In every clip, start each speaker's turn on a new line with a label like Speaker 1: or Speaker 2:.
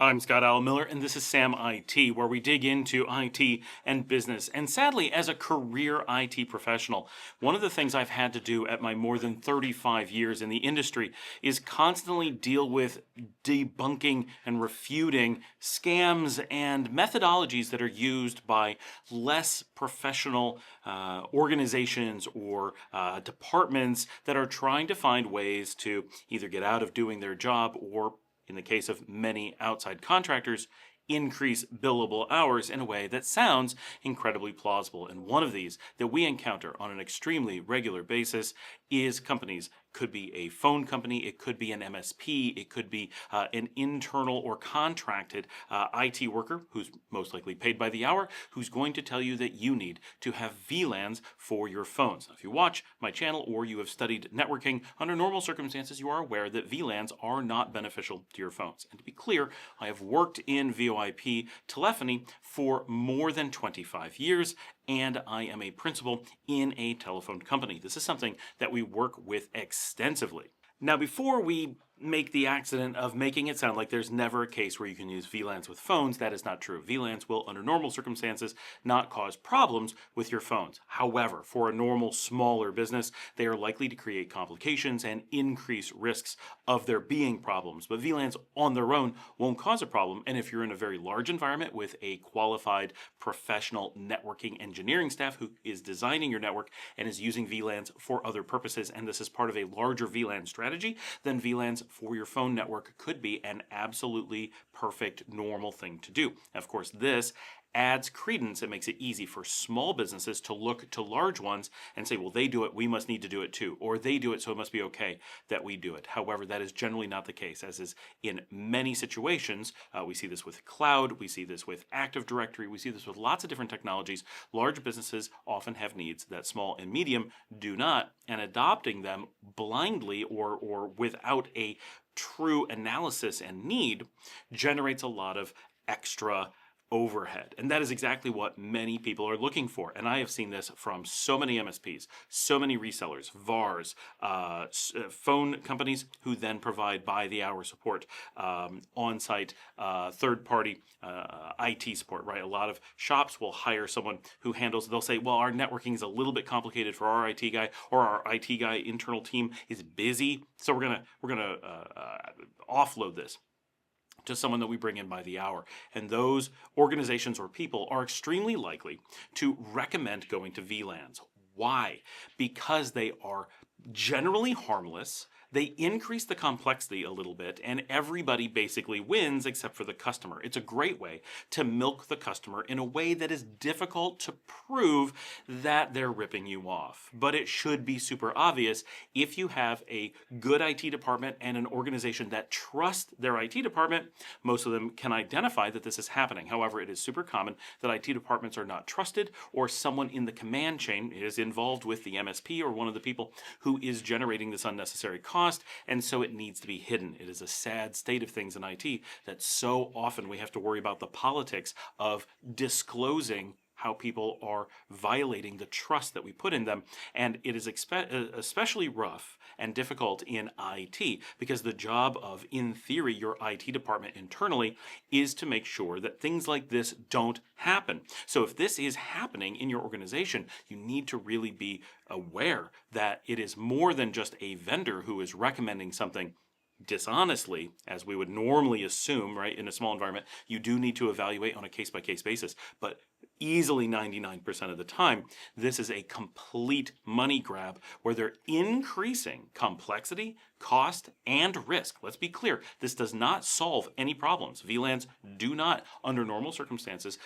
Speaker 1: I'm Scott Allen Miller, and this is Sam IT, where we dig into IT and business. And sadly, as a career IT professional, one of the things I've had to do at my more than 35 years in the industry is constantly deal with debunking and refuting scams and methodologies that are used by less professional organizations or departments that are trying to find ways to either get out of doing their job or, in the case of many outside contractors, increase billable hours in a way that sounds incredibly plausible. And one of these that we encounter on an extremely regular basis is companies. Could be a phone company, it could be an MSP, it could be an internal or contracted IT worker who's most likely paid by the hour, who's going to tell you that you need to have VLANs for your phones. Now, if you watch my channel or you have studied networking, under normal circumstances, you are aware that VLANs are not beneficial to your phones. And to be clear, I have worked in VoIP telephony for more than 25 years, and I am a principal in a telephone company. This is something that we work with extensively. Now, before we make the accident of making it sound like there's never a case where you can use VLANs with phones, that is not true. VLANs will, under normal circumstances, not cause problems with your phones. However, for a normal, smaller business, they are likely to create complications and increase risks of there being problems. But VLANs on their own won't cause a problem, and if you're in a very large environment with a qualified professional networking engineering staff who is designing your network and is using VLANs for other purposes, and this is part of a larger VLAN strategy, then VLANs for your phone network could be an absolutely perfect, normal thing to do. Of course, this adds credence. It makes it easy for small businesses to look to large ones and say, well, they do it, we must need to do it too. Or they do it, so it must be okay that we do it. However, that is generally not the case, as is in many situations. We see this with cloud, we see this with Active Directory, we see this with lots of different technologies. Large businesses often have needs that small and medium do not, and adopting them blindly or without a true analysis and need generates a lot of extra overhead. And that is exactly what many people are looking for. And I have seen this from so many MSPs, so many resellers, VARs, phone companies who then provide by the hour support, on-site, third-party IT support, right? A lot of shops will hire someone who handles, they'll say, well, our networking is a little bit complicated for our IT guy, or our IT guy internal team is busy, so we're gonna offload this to someone that we bring in by the hour. And those organizations or people are extremely likely to recommend going to VLANs. Why? Because they are generally harmless, they increase the complexity a little bit, and everybody basically wins except for the customer. It's a great way to milk the customer in a way that is difficult to prove that they're ripping you off. But it should be super obvious if you have a good IT department and an organization that trusts their IT department. Most of them can identify that this is happening. However, it is super common that IT departments are not trusted, or someone in the command chain is involved with the MSP or one of the people who is generating this unnecessary cost, and so it needs to be hidden. It is a sad state of things in IT that so often we have to worry about the politics of disclosing how people are violating the trust that we put in them. And it is especially rough and difficult in IT, because the job of, in theory, your IT department internally is to make sure that things like this don't happen. So if this is happening in your organization, you need to really be aware that it is more than just a vendor who is recommending something dishonestly, as we would normally assume, right, in a small environment. You do need to evaluate on a case-by-case basis, but easily 99% of the time, this is a complete money grab where they're increasing complexity, cost, and risk. Let's be clear, this does not solve any problems. VLANs do not, under normal circumstances,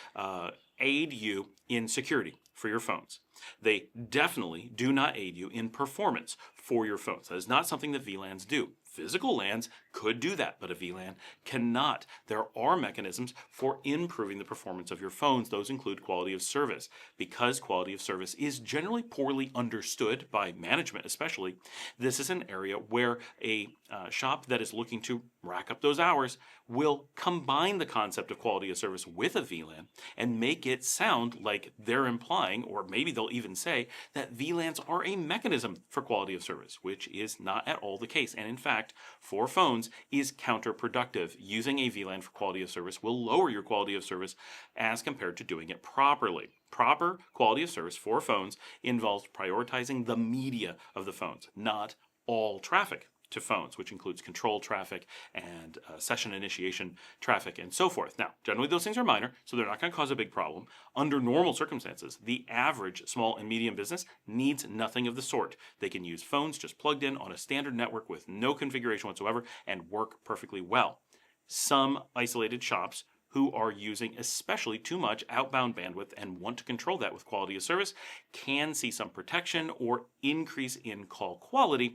Speaker 1: aid you in security for your phones. They definitely do not aid you in performance for your phones. That is not something that VLANs do. Physical LANs could do that, but a VLAN cannot. There are mechanisms for improving the performance of your phones. Those include quality of service. Because quality of service is generally poorly understood by management especially, this is an area where a shop that is looking to rack up those hours, will combine the concept of quality of service with a VLAN and make it sound like they're implying, or maybe they'll even say, that VLANs are a mechanism for quality of service, which is not at all the case. And in fact, for phones is counterproductive. Using a VLAN for quality of service will lower your quality of service as compared to doing it properly. Proper quality of service for phones involves prioritizing the media of the phones, not all traffic to phones, which includes control traffic and session initiation traffic and so forth. Now, generally those things are minor, so they're not going to cause a big problem. Under normal circumstances, the average small and medium business needs nothing of the sort. They can use phones just plugged in on a standard network with no configuration whatsoever and work perfectly well. Some isolated shops who are using especially too much outbound bandwidth and want to control that with quality of service can see some protection or increase in call quality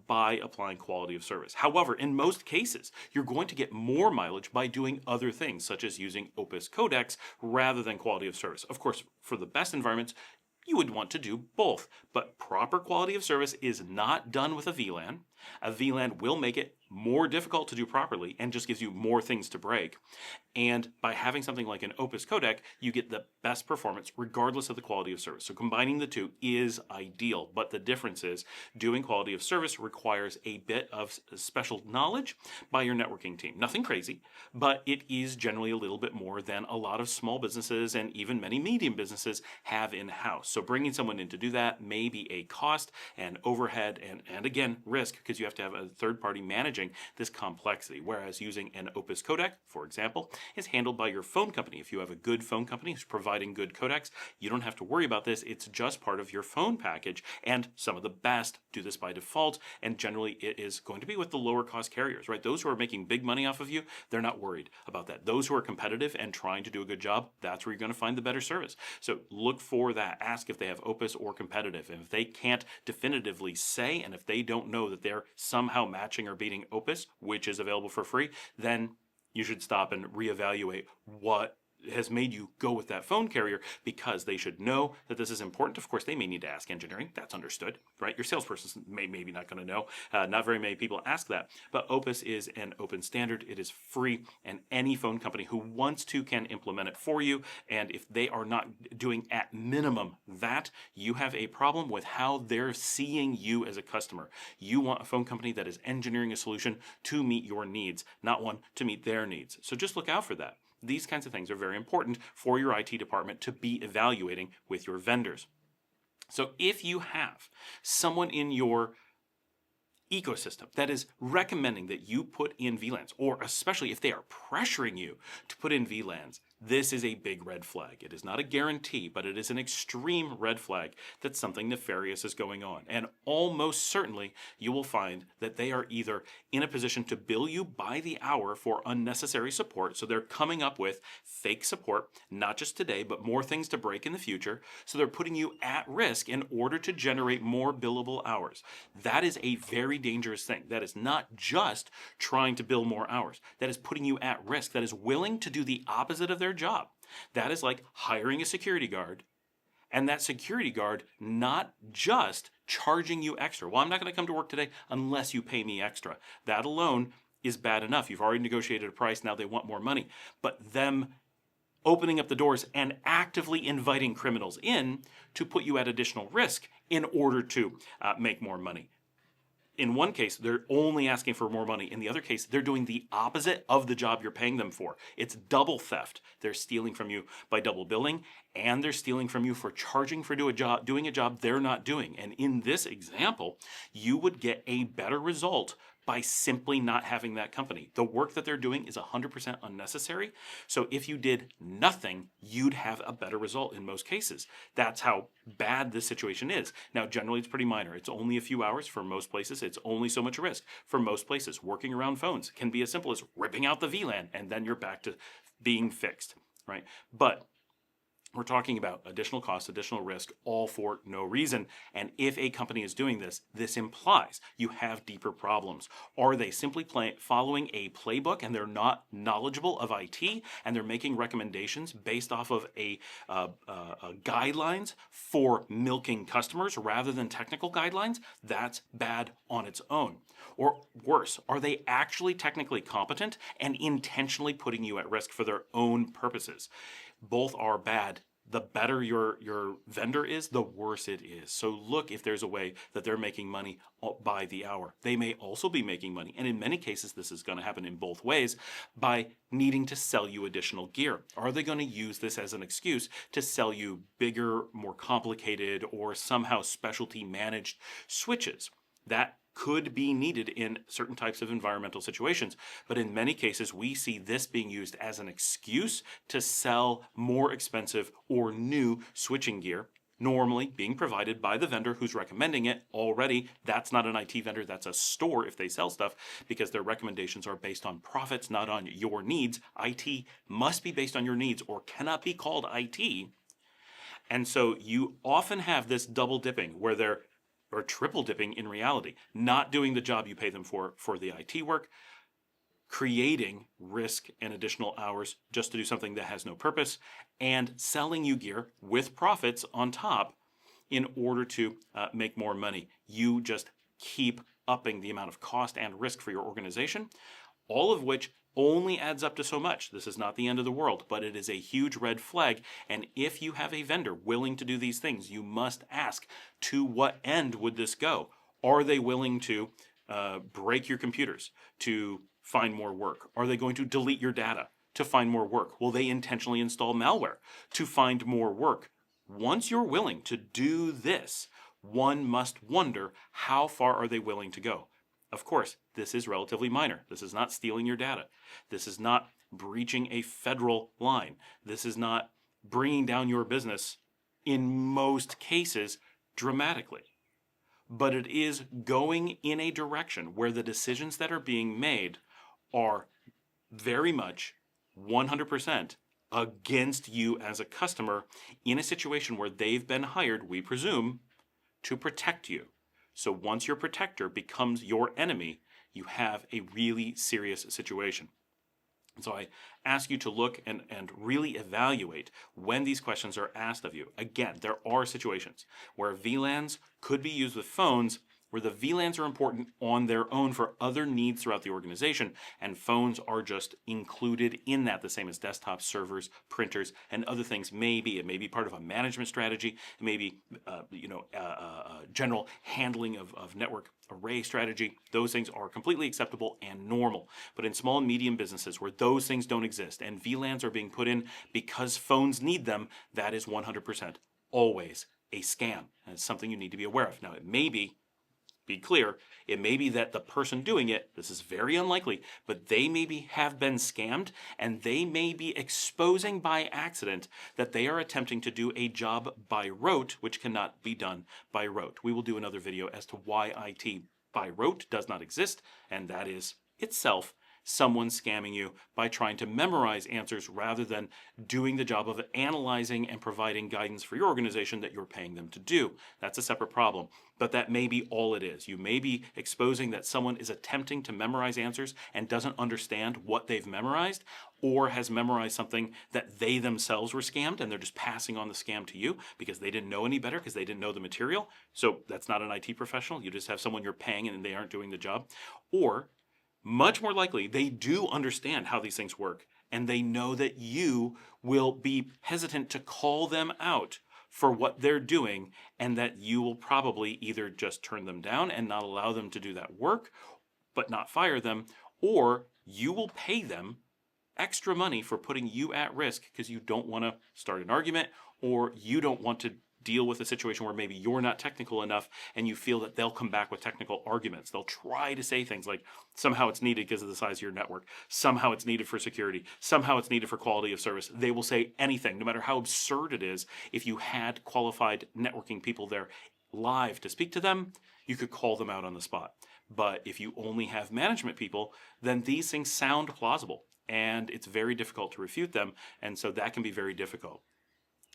Speaker 1: by applying quality of service. However, in most cases, you're going to get more mileage by doing other things, such as using Opus codecs rather than quality of service. Of course, for the best environments, you would want to do both, but proper quality of service is not done with a VLAN. A VLAN will make it more difficult to do properly and just gives you more things to break. And by having something like an Opus codec, you get the best performance regardless of the quality of service. So combining the two is ideal, but the difference is doing quality of service requires a bit of special knowledge by your networking team. Nothing crazy, but it is generally a little bit more than a lot of small businesses and even many medium businesses have in-house. So bringing someone in to do that may be a cost and overhead and again, risk, because you have to have a third party managing this complexity. Whereas using an Opus codec, for example, is handled by your phone company. If you have a good phone company who's providing good codecs, you don't have to worry about this. It's just part of your phone package, and some of the best do this by default, and generally it is going to be with the lower cost carriers, right? Those who are making big money off of you, they're not worried about that. Those who are competitive and trying to do a good job, that's where you're going to find the better service. So look for that. Ask if they have Opus or competitive, and if they can't definitively say, and if they don't know that they're somehow matching or beating Opus, which is available for free, then you should stop and reevaluate what has made you go with that phone carrier, because they should know that this is important. Of course, they may need to ask engineering. That's understood, right? Your salesperson maybe not going to know. Not very many people ask that. But Opus is an open standard. It is free, and any phone company who wants to can implement it for you. And if they are not doing at minimum that, you have a problem with how they're seeing you as a customer. You want a phone company that is engineering a solution to meet your needs, not one to meet their needs. So just look out for that. These kinds of things are very important for your IT department to be evaluating with your vendors. So if you have someone in your ecosystem that is recommending that you put in VLANs, or especially if they are pressuring you to put in VLANs, this is a big red flag. It is not a guarantee, but it is an extreme red flag that something nefarious is going on. And almost certainly you will find that they are either in a position to bill you by the hour for unnecessary support. So they're coming up with fake support, not just today, but more things to break in the future. So they're putting you at risk in order to generate more billable hours. That is a very dangerous thing. That is not just trying to bill more hours. That is putting you at risk. That is willing to do the opposite of their job. That is like hiring a security guard, and that security guard not just charging you extra. Well, I'm not going to come to work today unless you pay me extra. That alone is bad enough. You've already negotiated a price. Now they want more money. But them opening up the doors and actively inviting criminals in to put you at additional risk in order to make more money. In one case, they're only asking for more money. In the other case, they're doing the opposite of the job you're paying them for. It's double theft. They're stealing from you by double billing, and they're stealing from you for charging for doing a job they're not doing. And in this example, you would get a better result by simply not having that company. The work that they're doing is 100% unnecessary. So if you did nothing, you'd have a better result in most cases. That's how bad this situation is. Now, generally, it's pretty minor. It's only a few hours for most places. It's only so much risk. For most places, working around phones can be as simple as ripping out the VLAN, and then you're back to being fixed, right? But We're talking about additional cost, additional risk, all for no reason. And if a company is doing this, this implies you have deeper problems. Are they simply following a playbook and they're not knowledgeable of IT and they're making recommendations based off of guidelines for milking customers rather than technical guidelines? That's bad on its own. Or worse, are they actually technically competent and intentionally putting you at risk for their own purposes? Both are bad. The better your vendor is, the worse it is. So look if there's a way that they're making money by the hour. They may also be making money, and in many cases this is going to happen in both ways, by needing to sell you additional gear. Are they going to use this as an excuse to sell you bigger, more complicated, or somehow specialty managed switches? That could be needed in certain types of environmental situations. But in many cases, we see this being used as an excuse to sell more expensive or new switching gear, normally being provided by the vendor who's recommending it already. That's not an IT vendor, that's a store if they sell stuff, because their recommendations are based on profits, not on your needs. IT must be based on your needs or cannot be called IT. And so you often have this double dipping where they're or triple dipping in reality, not doing the job you pay them for the IT work, creating risk and additional hours just to do something that has no purpose, and selling you gear with profits on top in order to make more money. You just keep upping the amount of cost and risk for your organization, all of which only adds up to so much. This is not the end of the world, but it is a huge red flag. And if you have a vendor willing to do these things, you must ask, to what end would this go? Are they willing to break your computers to find more work? Are they going to delete your data to find more work? Will they intentionally install malware to find more work? Once you're willing to do this, one must wonder, how far are they willing to go? Of course, this is relatively minor. This is not stealing your data. This is not breaching a federal line. This is not bringing down your business, in most cases, dramatically. But it is going in a direction where the decisions that are being made are very much 100% against you as a customer in a situation where they've been hired, we presume, to protect you. So once your protector becomes your enemy, you have a really serious situation. And so I ask you to look and really evaluate when these questions are asked of you. Again, there are situations where VLANs could be used with phones, where the VLANs are important on their own for other needs throughout the organization, and phones are just included in that, the same as desktops, servers, printers, and other things. It may be part of a management strategy, it may be general handling of network array strategy. Those things are completely acceptable and normal. But in small and medium businesses where those things don't exist and VLANs are being put in because phones need them, that is 100% always a scam, and it's something you need to be aware of. Now, it may be clear, it may be that the person doing it, this is very unlikely, but they maybe have been scammed, and they may be exposing by accident that they are attempting to do a job by rote, which cannot be done by rote. We will do another video as to why IT by rote does not exist, and that is itself someone scamming you by trying to memorize answers rather than doing the job of analyzing and providing guidance for your organization that you're paying them to do. That's a separate problem, but that may be all it is. You may be exposing that someone is attempting to memorize answers and doesn't understand what they've memorized, or has memorized something that they themselves were scammed and they're just passing on the scam to you because they didn't know any better, because they didn't know the material. So that's not an IT professional. You just have someone you're paying and they aren't doing the job. Or much more likely, they do understand how these things work, and they know that you will be hesitant to call them out for what they're doing, and that you will probably either just turn them down and not allow them to do that work, but not fire them, or you will pay them extra money for putting you at risk because you don't want to start an argument, or you don't want to deal with a situation where maybe you're not technical enough and you feel that they'll come back with technical arguments. They'll try to say things like, somehow it's needed because of the size of your network, somehow it's needed for security, somehow it's needed for quality of service. They will say anything, no matter how absurd it is. If you had qualified networking people there live to speak to them, you could call them out on the spot. But if you only have management people, then these things sound plausible, and it's very difficult to refute them, and so that can be very difficult.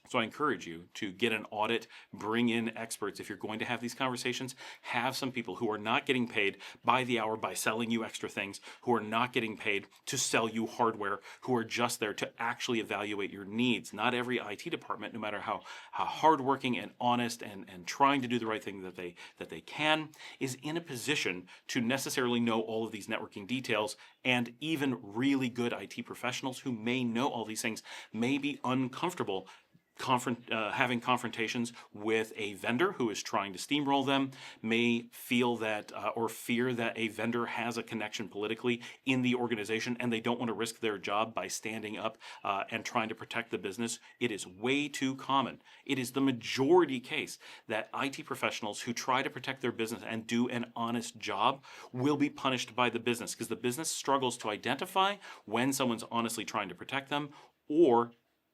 Speaker 1: So I encourage you to get an audit, bring in experts. If you're going to have these conversations, have some people who are not getting paid by the hour by selling you extra things, who are not getting paid to sell you hardware, who are just there to actually evaluate your needs. Not every IT department, no matter how hardworking and honest and trying to do the right thing that they can, is in a position to necessarily know all of these networking details. And even really good IT professionals who may know all these things may be uncomfortable having confrontations with a vendor who is trying to steamroll them, may feel that or fear that a vendor has a connection politically in the organization and they don't want to risk their job by standing up and trying to protect the business. It is way too common. It is the majority case that IT professionals who try to protect their business and do an honest job will be punished by the business, because the business struggles to identify when someone's honestly trying to protect them, or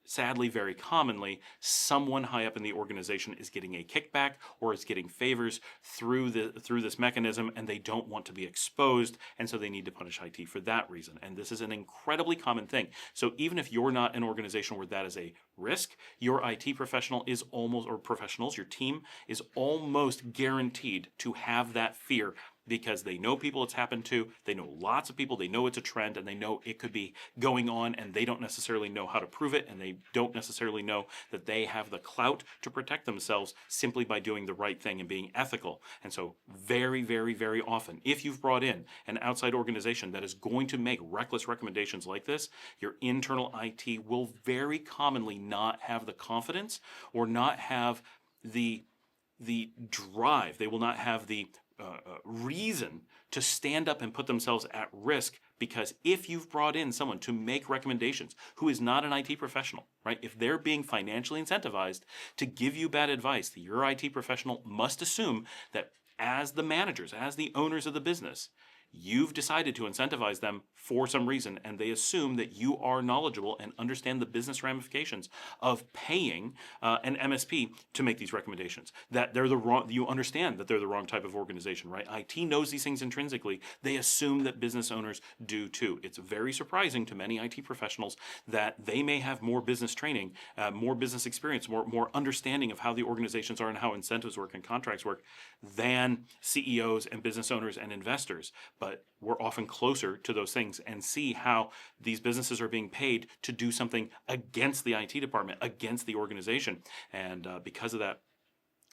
Speaker 1: sadly, very commonly, someone high up in the organization is getting a kickback or is getting favors through this mechanism, and they don't want to be exposed, and so they need to punish IT for that reason. And this is an incredibly common thing. So even if you're not an organization where that is a risk, your IT professional is almost, or professionals, your team is almost guaranteed to have that fear, because they know people it's happened to, they know lots of people, they know it's a trend, and they know it could be going on, and they don't necessarily know how to prove it, and they don't necessarily know that they have the clout to protect themselves simply by doing the right thing and being ethical. And so very, very, very often, if you've brought in an outside organization that is going to make reckless recommendations like this, your internal IT will very commonly not have the confidence or not have the drive. They will not have the reason to stand up and put themselves at risk, because if you've brought in someone to make recommendations who is not an IT professional, right? If they're being financially incentivized to give you bad advice, your IT professional must assume that as the managers, as the owners of the business, you've decided to incentivize them for some reason, and they assume that you are knowledgeable and understand the business ramifications of paying an MSP to make these recommendations. That they're the wrong, you understand that they're the wrong type of organization, right? IT knows these things intrinsically. They assume that business owners do too. It's very surprising to many IT professionals that they may have more business training, more business experience, more understanding of how the organizations are and how incentives work and contracts work than CEOs and business owners and investors. But we're often closer to those things and see how these businesses are being paid to do something against the IT department, against the organization. And because of that,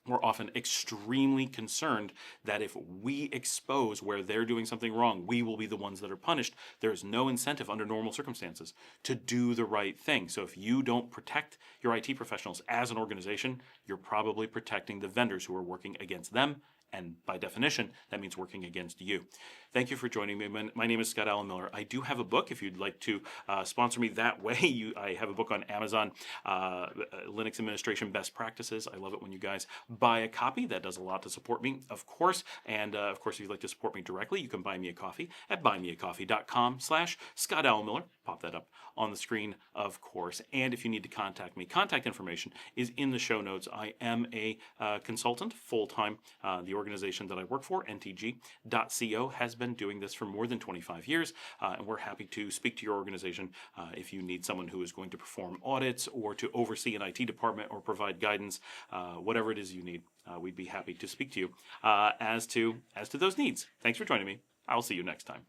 Speaker 1: we're often extremely concerned that if we expose where they're doing something wrong, we will be the ones that are punished. There is no incentive under normal circumstances to do the right thing. So if you don't protect your IT professionals as an organization, you're probably protecting the vendors who are working against them. And by definition, that means working against you. Thank you for joining me. My name is Scott Allen Miller. I do have a book if you'd like to sponsor me that way. I have a book on Amazon, Linux Administration Best Practices. I love it when you guys buy a copy. That does a lot to support me, of course. And of course, if you'd like to support me directly, you can buy me a coffee at buymeacoffee.com/Scott Allen Miller. Pop that up on the screen, of course. And if you need to contact me, contact information is in the show notes. I am a consultant full-time. The organization that I work for, ntg.co, has been doing this for more than 25 years, and we're happy to speak to your organization if you need someone who is going to perform audits or to oversee an IT department or provide guidance, whatever it is you need. We'd be happy to speak to you as to those needs. Thanks for joining me. I'll see you next time.